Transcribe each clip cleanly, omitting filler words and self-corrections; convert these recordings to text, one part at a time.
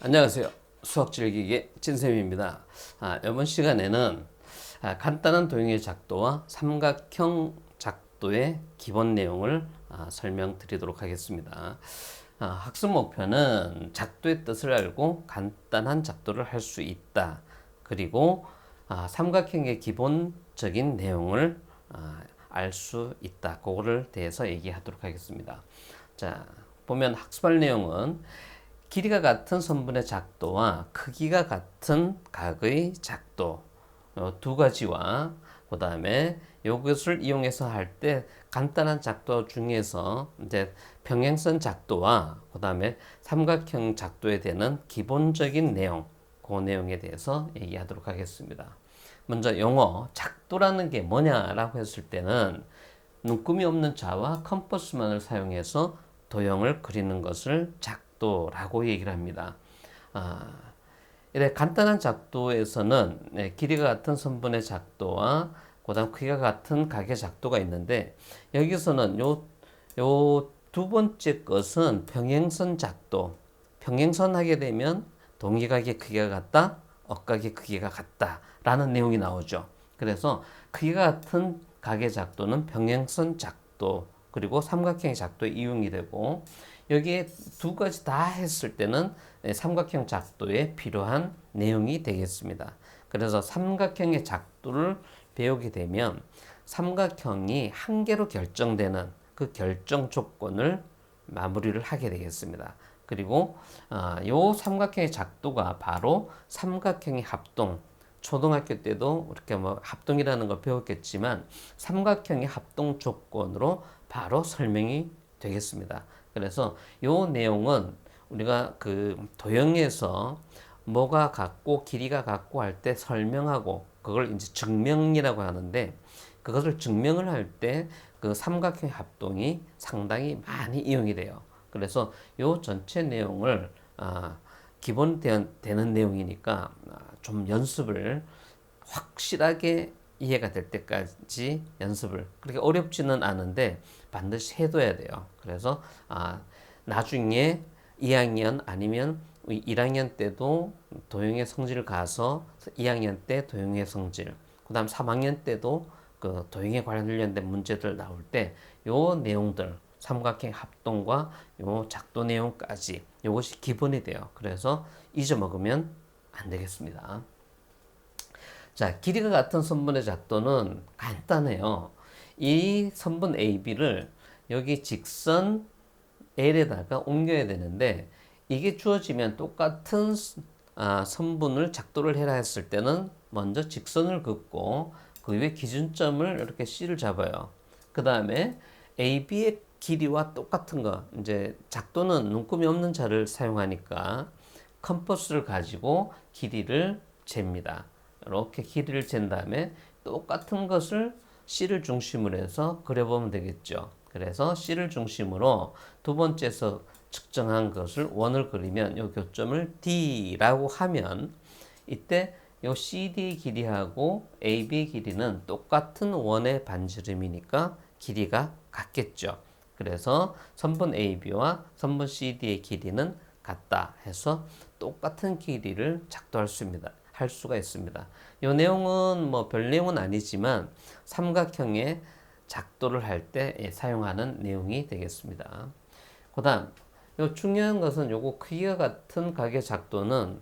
안녕하세요. 수학 즐기기 찐쌤입니다. 이번 시간에는 간단한 도형의 작도와 삼각형 작도의 기본 내용을 설명드리도록 하겠습니다. 학습 목표는 작도의 뜻을 알고 간단한 작도를 할 수 있다. 그리고 삼각형의 기본적인 내용을 알 수 있다. 그거를 대해서 얘기하도록 하겠습니다. 자, 보면 학습할 내용은 길이가 같은 선분의 작도와 크기가 같은 각의 작도 두 가지와 그 다음에 이것을 이용해서 할 때 간단한 작도 중에서 이제 평행선 작도와 그 다음에 삼각형 작도에 되는 기본적인 내용, 그 내용에 대해서 얘기하도록 하겠습니다. 먼저 용어 작도라는 게 뭐냐라고 했을 때는 눈금이 없는 자와 컴퍼스만을 사용해서 도형을 그리는 것을 작도라고 얘기를 합니다. 이래 간단한 작도에서는 길이가 같은 선분의 작도와 그다음 크기가 같은 각의 작도가 있는데 여기서는 요 두 번째 것은 평행선 작도. 평행선 하게 되면 동의각의 크기가 같다, 억각의 크기가 같다라는 내용이 나오죠. 그래서 크기가 같은 각의 작도는 평행선 작도 그리고 삼각형의 작도에 이용이 되고 여기에 두 가지 다 했을 때는 삼각형 작도에 필요한 내용이 되겠습니다. 그래서 삼각형의 작도를 배우게 되면 삼각형이 한 개로 결정되는 그 결정 조건을 마무리를 하게 되겠습니다. 그리고 요 삼각형의 작도가 바로 삼각형의 합동, 초등학교 때도 이렇게 뭐 합동이라는 걸 배웠겠지만 삼각형의 합동 조건으로 바로 설명이 되겠습니다. 그래서 요 내용은 우리가 그 도형에서 뭐가 같고 길이가 같고 할 때 설명하고 그걸 이제 증명이라고 하는데 그것을 증명을 할 때 그 삼각형 합동이 상당히 많이 이용이 돼요. 그래서 요 전체 내용을 기본 되는 내용이니까 좀 연습을 확실하게 이해가 될 때까지 연습을 그렇게 어렵지는 않은데 반드시 해둬야 돼요. 그래서 나중에 2학년 아니면 1학년 때도 도형의 성질 가서 2학년 때 도형의 성질 그 다음 3학년 때도 그 도형에 관련된 문제들 나올 때 요 내용들 삼각형 합동과 요 작도 내용까지 요것이 기본이 돼요. 그래서 잊어먹으면 안 되겠습니다. 자, 길이가 같은 선분의 작도는 간단해요. 이 선분 AB를 여기 직선 L에다가 옮겨야 되는데 이게 주어지면 똑같은 선분을 작도를 해라 했을 때는 먼저 직선을 긋고 그 위에 기준점을 이렇게 C를 잡아요. 그 다음에 AB의 길이와 똑같은 거 이제 작도는 눈금이 없는 자를 사용하니까 컴퍼스를 가지고 길이를 잽니다. 이렇게 길이를 잰 다음에 똑같은 것을 C를 중심으로 해서 그려보면 되겠죠. 그래서 C를 중심으로 두 번째에서 측정한 것을 원을 그리면 이 교점을 D라고 하면 이때 이 CD 길이하고 AB 길이는 똑같은 원의 반지름이니까 길이가 같겠죠. 그래서 선분 AB와 선분 CD의 길이는 같다 해서 똑같은 길이를 작도할 수 있습니다. 할 수가 있습니다. 이 내용은 뭐 별 내용은 아니지만 삼각형의 작도를 할 때 사용하는 내용이 되겠습니다. 그 다음 요 중요한 것은 요거 크기가 같은 각의 작도는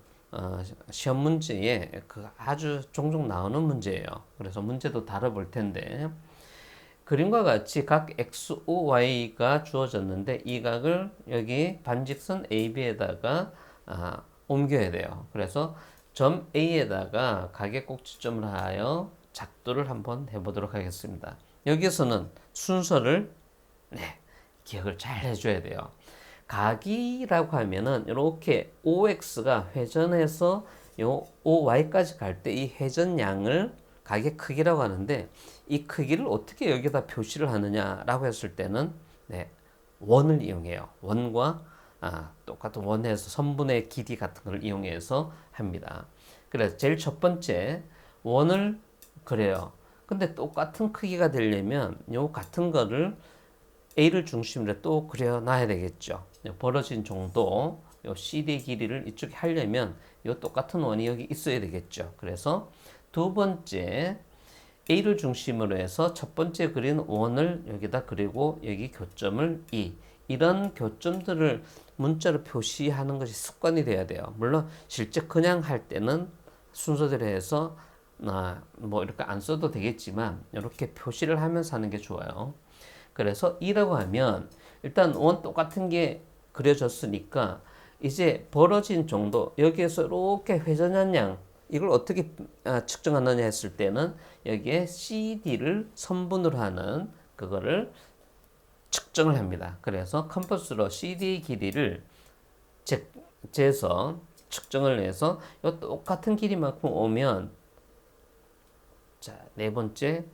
시험 문제에 그 아주 종종 나오는 문제예요. 그래서 문제도 다뤄볼 텐데 그림과 같이 각 x, o, y가 주어졌는데 이 각을 여기 반직선 AB에다가 옮겨야 돼요. 그래서 점 A에다가 각의 꼭지점을 하여 작도를 한번 해보도록 하겠습니다. 여기서는 순서를 기억을 잘 해줘야 돼요. 각이라고 하면은 이렇게 OX가 회전해서 요 OY까지 갈 때 이 회전량을 각의 크기라고 하는데 이 크기를 어떻게 여기다 표시를 하느냐라고 했을 때는 원을 이용해요. 원과 똑같은 원에서 선분의 길이 같은 걸 이용해서 합니다. 그래서 제일 첫 번째 원을 그래요. 근데 똑같은 크기가 되려면 요 같은 거를 A를 중심으로 또 그려놔야 되겠죠. 벌어진 정도 요 CD 길이를 이쪽에 하려면 요 똑같은 원이 여기 있어야 되겠죠. 그래서 두 번째 A를 중심으로 해서 첫 번째 그린 원을 여기다 그리고 여기 교점을 E. 이런 교점들을 문자로 표시하는 것이 습관이 돼야 돼요. 물론 실제 그냥 할 때는 순서대로 해서 뭐 이렇게 안 써도 되겠지만 이렇게 표시를 하면서 하는 게 좋아요. 그래서 E라고 하면 일단 원 똑같은 게 그려졌으니까 이제 벌어진 정도 여기에서 이렇게 회전한 양 이걸 어떻게 측정하느냐 했을 때는 여기에 CD를 선분으로 하는 그거를 측정을 합니다. 그래서 컴퍼스로 CD 길이를 재서 측정을 해서 이 똑같은 길이만큼 오면 자, 네 번째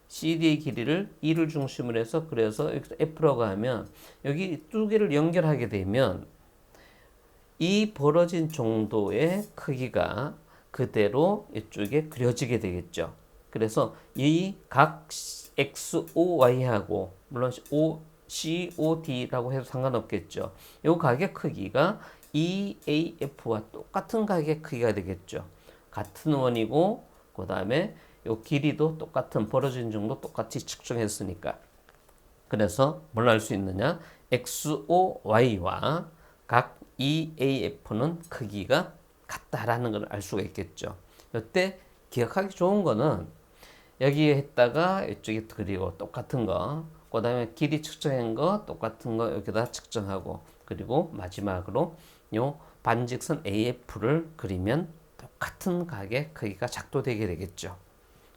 CD의 길이를 E를 중심으로 해서 그래서 여기서 F라고 하면 여기 두 개를 연결하게 되면 이 벌어진 정도의 크기가 그대로 이쪽에 그려지게 되겠죠. 그래서 이 각 XOY하고 물론 COD라고 해도 상관없겠죠. 이 각의 크기가 EAF와 똑같은 각의 크기가 되겠죠. 같은 원이고 그 다음에 이 길이도 똑같은 벌어진 정도 똑같이 측정했으니까. 그래서 뭘 알 수 있느냐? XOY와 각 EAF는 크기가 같다라는 걸 알 수가 있겠죠. 이때 기억하기 좋은 거는 여기에 했다가 이쪽에 그리고 똑같은 거, 그 다음에 길이 측정한 거 똑같은 거 여기다 측정하고 그리고 마지막으로 요 반직선 AF를 그리면 똑같은 각의 크기가 작도되게 되겠죠.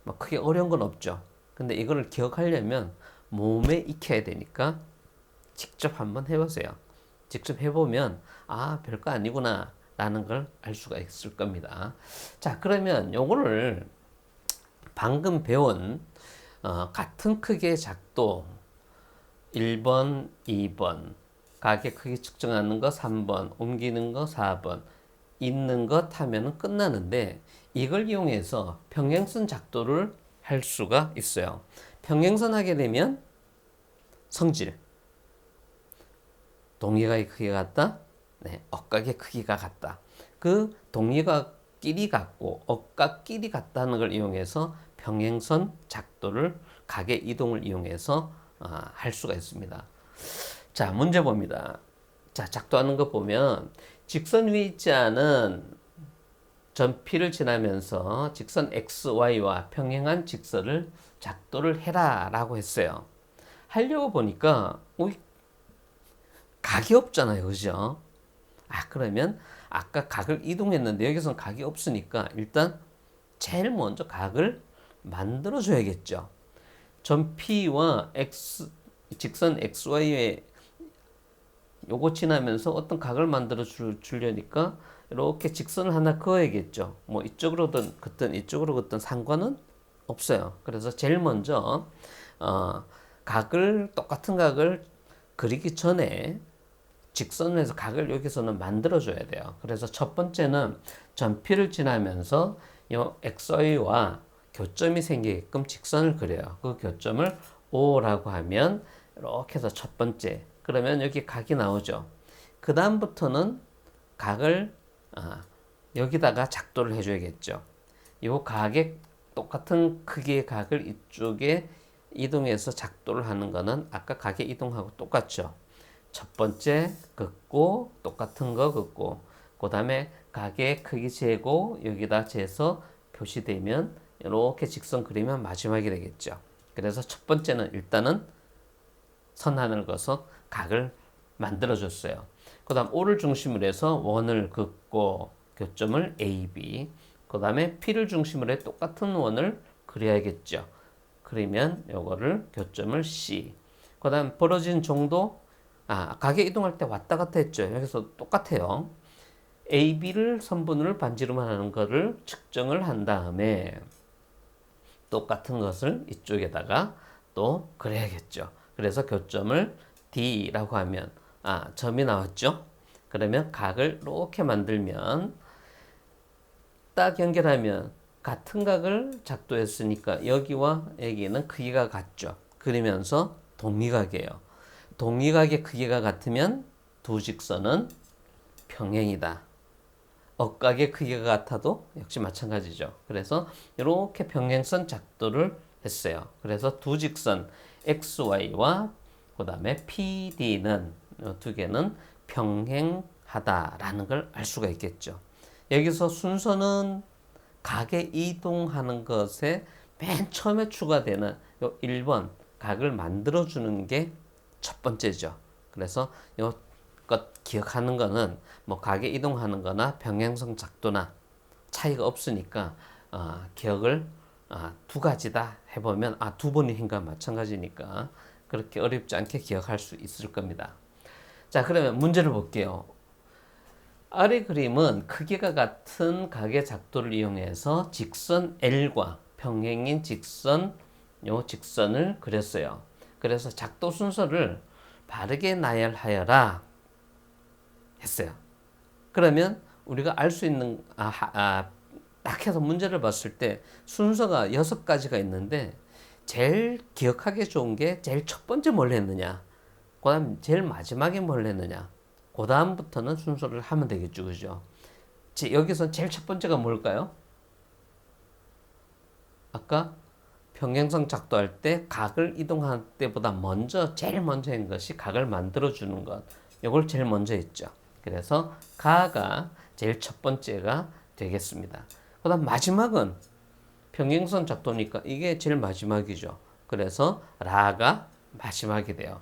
뭐 크게 어려운 건 없죠. 근데 이거를 기억하려면 몸에 익혀야 되니까 직접 한번 해보세요. 직접 해보면 아 별거 아니구나 라는 걸 알 수가 있을 겁니다. 자 그러면 요거를 방금 배운 같은 크기의 작도 1번, 2번 각의 크기 측정하는 거 3번, 옮기는 거 4번 있는 것 하면 끝나는데 이걸 이용해서 평행선 작도를 할 수가 있어요. 평행선 하게 되면 성질 동의각의 크기가 같다? 네, 억각의 크기가 같다. 그 동의각끼리 같고 억각끼리 같다는 걸 이용해서 평행선 작도를 각의 이동을 이용해서 할 수가 있습니다. 자, 문제 봅니다. 자, 작도하는 거 보면 직선 위에 있지 않은 점 P를 지나면서 직선 XY와 평행한 직선을 작도를 해라 라고 했어요. 하려고 보니까 각이 없잖아요. 그죠? 그러면 아까 각을 이동했는데 여기서는 각이 없으니까 일단 제일 먼저 각을 만들어 줘야겠죠. 점 P와 직선 XY에 요거 지나면서 어떤 각을 만들어 주려니까 이렇게 직선을 하나 그어야겠죠. 뭐 이쪽으로든 긋든 이쪽으로 긋든 상관은 없어요. 그래서 제일 먼저 똑같은 각을 그리기 전에 직선을 해서 각을 여기서는 만들어 줘야 돼요. 그래서 첫 번째는 점 P를 지나면서 요 XY와 교점이 생기게끔 직선을 그려요. 그 교점을 O라고 하면 이렇게 해서 첫 번째. 그러면 여기 각이 나오죠. 그 다음부터는 각을 여기다가 작도를 해줘야겠죠. 이 각의 똑같은 크기의 각을 이쪽에 이동해서 작도를 하는 거는 아까 각의 이동하고 똑같죠. 첫 번째 긋고 똑같은 거 긋고 그 다음에 각의 크기 재고 여기다 재서 표시되면 이렇게 직선 그리면 마지막이 되겠죠. 그래서 첫 번째는 일단은 선 하나를 그어서 각을 만들어 줬어요. 그 다음 O를 중심으로 해서 원을 긋고 교점을 AB 그 다음에 P를 중심으로 해 똑같은 원을 그려야겠죠. 그러면 요거를 교점을 C 그 다음 벌어진 정도 각에 이동할 때 왔다 갔다 했죠. 여기서 똑같아요. AB를 선분을 반지름만 하는 거를 측정을 한 다음에 똑같은 것을 이쪽에다가 또 그려야겠죠. 그래서 교점을 D라고 하면 점이 나왔죠. 그러면 각을 이렇게 만들면 딱 연결하면 같은 각을 작도했으니까 여기와 여기는 크기가 같죠. 그러면서 동의각이에요. 동의각의 크기가 같으면 두 직선은 평행이다. 억각의 크기가 같아도 역시 마찬가지죠. 그래서 이렇게 평행선 작도를 했어요. 그래서 두 직선 XY와 그 다음에 PD는 이 두 개는 평행하다라는 걸 알 수가 있겠죠. 여기서 순서는 각에 이동하는 것에 맨 처음에 추가되는 요 1번 각을 만들어주는 게 첫 번째죠. 그래서 이것 기억하는 거는 뭐 각에 이동하는 거나 평행선 작도나 차이가 없으니까 기억을 두 가지다 해보면 두 번이 한과 마찬가지니까 그렇게 어렵지 않게 기억할 수 있을 겁니다. 자, 그러면 문제를 볼게요. 아래 그림은 크기가 같은 각의 작도를 이용해서 직선 L과 평행인 직선을 그렸어요. 그래서 작도 순서를 바르게 나열하여라 했어요. 그러면 우리가 알 수 있는 딱 해서 문제를 봤을 때 순서가 6가지가 있는데 제일 기억하기 좋은 게 제일 첫 번째 뭘 했느냐, 그 다음 제일 마지막에 뭘 했느냐, 그 다음부터는 순서를 하면 되겠죠. 그죠? 여기서 제일 첫 번째가 뭘까요? 아까 평행선 작도할 때 각을 이동할 때보다 제일 먼저 한 것이 각을 만들어주는 것. 이걸 제일 먼저 했죠. 그래서 가가 제일 첫 번째가 되겠습니다. 그 다음 마지막은 평행선 작도니까 이게 제일 마지막이죠. 그래서 라가 마지막이 돼요.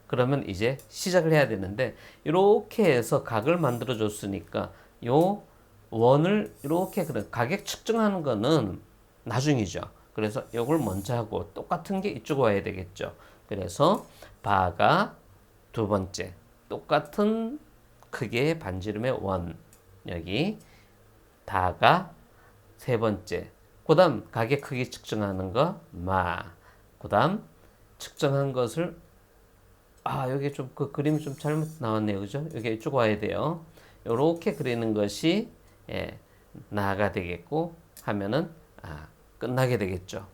그러면 이제 시작을 해야 되는데 이렇게 해서 각을 만들어 줬으니까 요 원을 이렇게 가격 측정하는 거는 나중이죠. 그래서 이걸 먼저 하고 똑같은 게 이쪽 와야 되겠죠. 그래서 바가 두 번째, 똑같은 크기의 반지름의 원, 여기 다가 세 번째, 그 다음 가격 크기 측정하는 거 마, 그 다음 측정한 것을 여기 좀 그 그림이 좀 잘못 나왔네요. 그죠? 여기 이쪽 와야 돼요. 요렇게 그리는 것이 나가 되겠고 하면은 끝나게 되겠죠.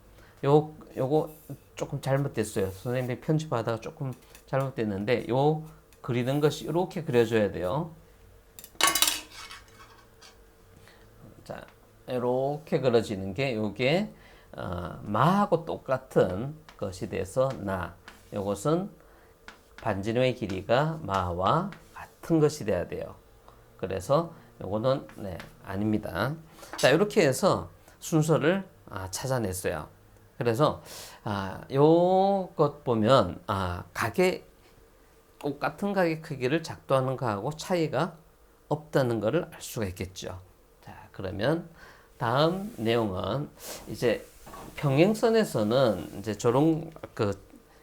요거 조금 잘못됐어요. 선생님이 편집하다가 조금 잘못됐는데 요 그리는 것이 이렇게 그려져야 돼요. 자, 이렇게 그려지는 게 요게 마하고 똑같은 것이 돼서 나. 요것은 반지름의 길이가 마와 같은 것이 돼야 돼요. 그래서 요거는 아닙니다. 자, 이렇게 해서 순서를 찾아냈어요. 그래서 요것 보면 각의 똑같은 각의 크기를 작도하는 거하고 차이가 없다는 것을 알 수가 있겠죠. 자, 그러면 다음 내용은 이제 평행선에서는 이제 저런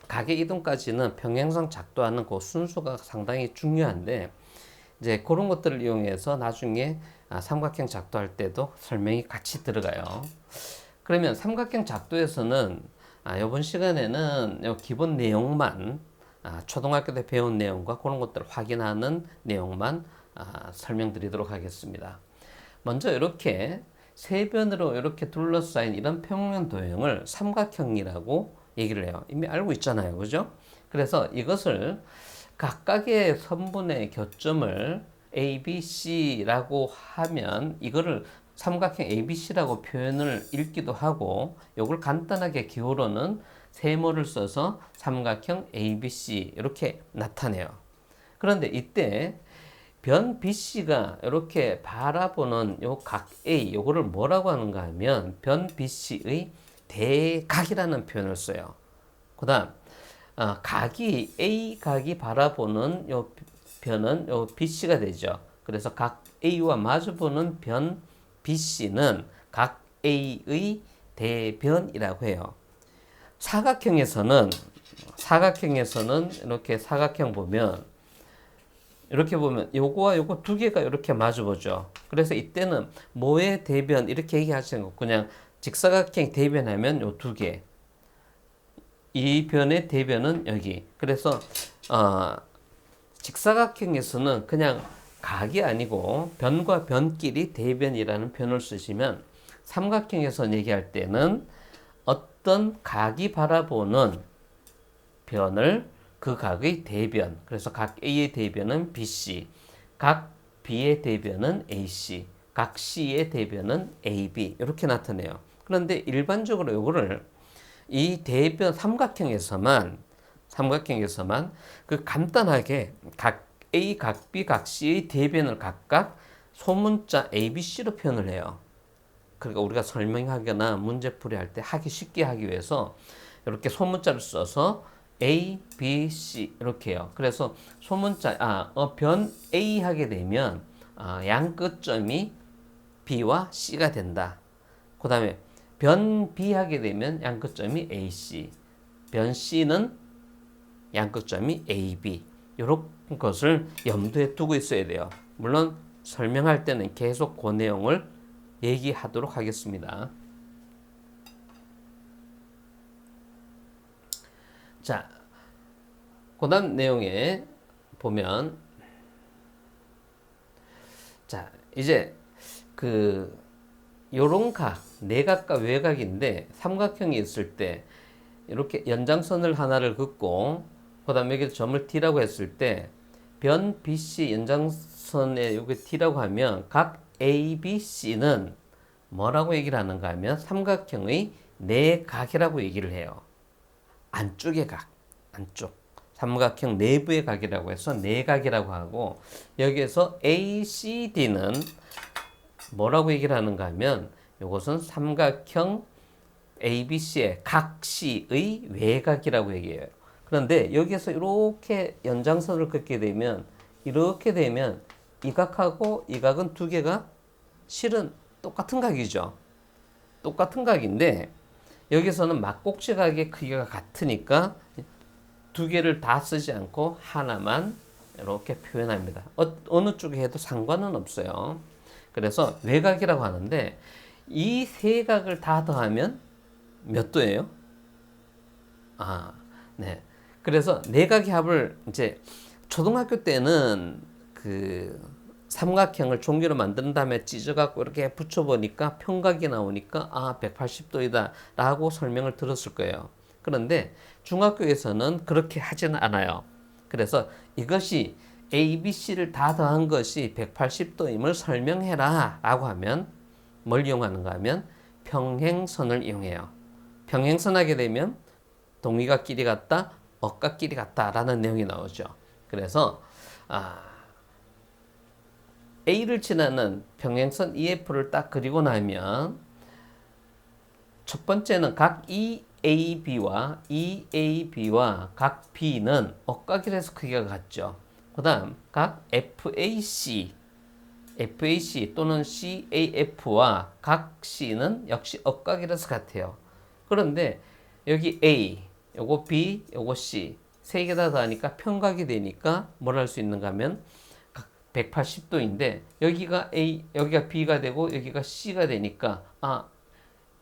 각의 이동까지는 평행선 작도하는 그 순서가 상당히 중요한데 이제 그런 것들을 이용해서 나중에 삼각형 작도할 때도 설명이 같이 들어가요. 그러면 삼각형 작도에서는 이번 시간에는 요 기본 내용만 초등학교 때 배운 내용과 그런 것들을 확인하는 내용만 설명드리도록 하겠습니다. 먼저 이렇게 세 변으로 이렇게 둘러싸인 이런 평면 도형을 삼각형이라고 얘기를 해요. 이미 알고 있잖아요. 그죠? 그래서 이것을 각각의 선분의 교점을 ABC라고 하면 이거를 삼각형 ABC라고 표현을 읽기도 하고 이걸 간단하게 기호로는 세모를 써서 삼각형 ABC 이렇게 나타내요. 그런데 이때 변 BC가 이렇게 바라보는 요 각 A 요거를 뭐라고 하는가 하면 변 BC의 대각이라는 표현을 써요. 그다음 각이 A 각이 바라보는 요 변은 요 BC가 되죠. 그래서 각 A와 마주보는 변 BC는 각 A의 대변이라고 해요. 사각형에서는 이렇게 사각형 보면 이렇게 보면 요거와 요거 두 개가 이렇게 마주보죠. 그래서 이때는 뭐의 대변 이렇게 얘기하시는 거 그냥 직사각형 대변하면 요 두 개. 이 변의 대변은 여기. 그래서 직사각형에서는 그냥 각이 아니고 변과 변끼리 대변이라는 표현을 쓰시면 삼각형에서 얘기할 때는 어떤 각이 바라보는 변을 그 각의 대변. 그래서 각 A의 대변은 BC, 각 B의 대변은 AC, 각 C의 대변은 AB 이렇게 나타내요. 그런데 일반적으로 이거를 이 대변 삼각형에서만 그 간단하게 각 A, 각 B, 각 C의 대변을 각각 소문자 ABC로 표현을 해요. 그러니까 우리가 설명하거나 문제풀이 할 때 하기 쉽게 하기 위해서 이렇게 소문자를 써서 A, B, C 이렇게 해요. 그래서 소문자 변 A 하게 되면 양 끝점이 B와 C가 된다. 그 다음에 변 B 하게 되면 양 끝점이 AC, 변 C는 양 끝점이 AB. 이런 것을 염두에 두고 있어야 돼요. 물론 설명할 때는 계속 그 내용을 얘기하도록 하겠습니다. 자, 그 다음 내용에 보면, 자, 이제 요런 각, 내각과 외각인데 삼각형이 있을 때 이렇게 연장선을 하나를 긋고 그 다음에 여기 점을 T라고 했을 때 변 BC 연장선에 여기 T라고 하면 각 ABC는 뭐라고 얘기를 하는가 하면 삼각형의 내각이라고 얘기를 해요. 안쪽의 각, 안쪽. 삼각형 내부의 각이라고 해서 내각이라고 하고, 여기에서 ACD는 뭐라고 얘기를 하는가 하면 이것은 삼각형 ABC의 각 C의 외각이라고 얘기해요. 그런데 여기에서 이렇게 연장선을 긋게 되면 이렇게 되면 이 각하고 이 각은 두 개가 실은 똑같은 각이죠. 똑같은 각인데 여기서는 막꼭지 각의 크기가 같으니까 두 개를 다 쓰지 않고 하나만 이렇게 표현합니다. 어느 쪽에 해도 상관은 없어요. 그래서 외각이라고 하는데 이 세 각을 다 더하면 몇 도예요? 네. 그래서 내각의 합을 이제 초등학교 때는 그 삼각형을 종기로 만든 다음에 찢어갖고 이렇게 붙여보니까 평각이 나오니까 180도이다 라고 설명을 들었을 거예요. 그런데 중학교에서는 그렇게 하지는 않아요. 그래서 이것이 ABC를 다 더한 것이 180도임을 설명해라 라고 하면 뭘 이용하는가 하면 평행선을 이용해요. 평행선 하게 되면 동의가 끼리 같다, 억가 끼리 같다 라는 내용이 나오죠. 그래서 A를 지나는 평행선 EF를 딱 그리고 나면 첫 번째는 각 EAB와 각 B는 억각이라서 크기가 같죠. 그 다음 각 FAC 또는 CAF와 각 C는 역시 억각이라서 같아요. 그런데 여기 A, 요거 B, 요거 C 세 개 다 더하니까 평각이 되니까 뭘 할 수 있는가 하면 180도인데 여기가 A, 여기가 B가 되고 여기가 C가 되니까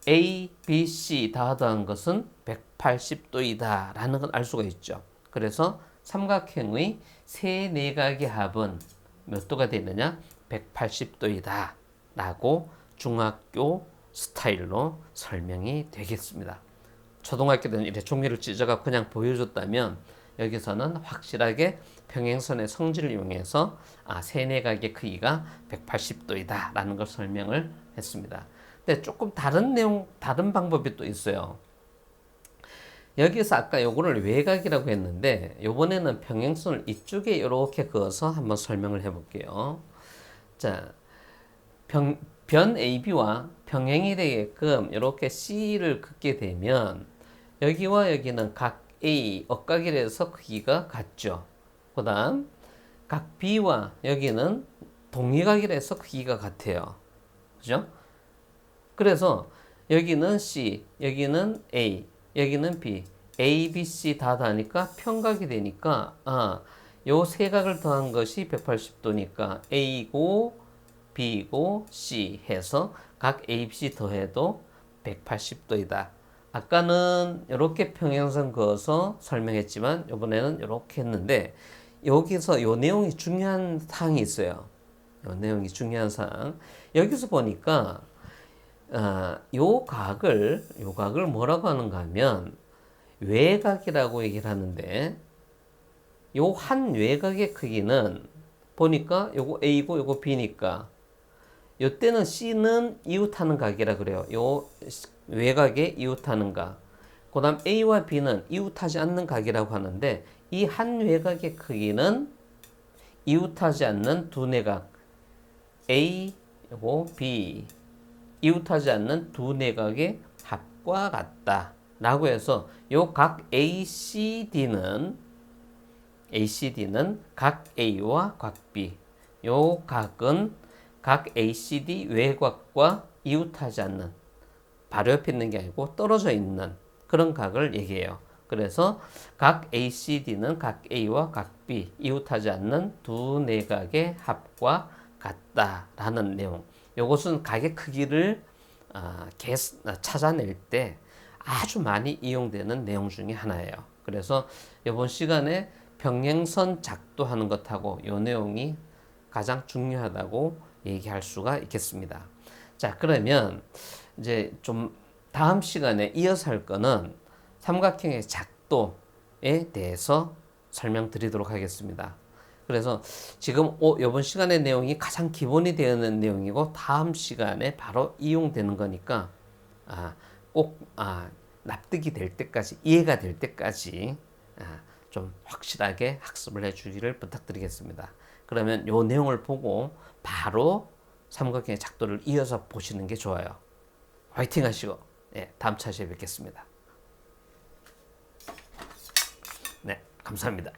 A, B, C 다 더한 것은 180도이다 라는 걸 알 수가 있죠. 그래서 삼각형의 세 내각의 합은 몇 도가 되느냐? 180도이다 라고 중학교 스타일로 설명이 되겠습니다. 초등학교 때는 이렇게 종이를 찢어가 그냥 보여줬다면 여기서는 확실하게 평행선의 성질을 이용해서 세내각의 크기가 180도이다 라는 걸 설명을 했습니다. 근데 조금 다른 내용, 다른 방법이 또 있어요. 여기서 아까 요거를 외각이라고 했는데 요번에는 평행선을 이쪽에 이렇게 그어서 한번 설명을 해볼게요. 자, 변 AB와 평행이 되게끔 이렇게 C를 긋게 되면 여기와 여기는 각 A, 억각이라서 크기가 같죠. 그 다음 각 B와 여기는 동의각이라서 크기가 같아요. 그죠? 그래서 여기는 C, 여기는 A, 여기는 B, A, B, C 다 다니까 평각이 되니까 요 세 각을 더한 것이 180도니까 A고 B고 C 해서 각 A, B, C 더해도 180도이다. 아까는 이렇게 평행선 그어서 설명했지만 이번에는 이렇게 했는데 여기서 요 내용이 중요한 사항이 있어요. 요 내용이 중요한 사항. 여기서 보니까 요 각을 뭐라고 하는가 하면 외각이라고 얘기를 하는데 요 한 외곽의 크기는 보니까 요거 A고 요거 B니까 요때는 C는 이웃하는 각이라 그래요. 요 외곽에 이웃하는 각. 그 다음 A와 B는 이웃하지 않는 각이라고 하는데 이 한 외곽의 크기는 이웃하지 않는 두 내각 A, 요거 B 이웃하지 않는 두 내각의 합과 같다 라고 해서 요 각 ACD는 각 A와 각 B 요 각은 각 ACD 외곽과 이웃하지 않는 바로 옆에 있는 게 아니고 떨어져 있는 그런 각을 얘기해요. 그래서 각 ACD는 각 A와 각 B 이웃하지 않는 두 내각의 합과 같다라는 내용. 이것은 각의 크기를 찾아낼 때 아주 많이 이용되는 내용 중에 하나예요. 그래서 이번 시간에 평행선 작도하는 것하고 이 내용이 가장 중요하다고 얘기할 수가 있겠습니다. 자, 그러면 이제 좀 다음 시간에 이어서 할 거는 삼각형의 작도에 대해서 설명드리도록 하겠습니다. 그래서 지금 이번 시간의 내용이 가장 기본이 되어 있는 내용이고 다음 시간에 바로 이용되는 거니까 꼭 납득이 될 때까지 이해가 될 때까지 좀 확실하게 학습을 해주기를 부탁드리겠습니다. 그러면 이 내용을 보고 바로 삼각형의 작도를 이어서 보시는 게 좋아요. 화이팅 하시고 다음 차시에 뵙겠습니다. 네, 감사합니다.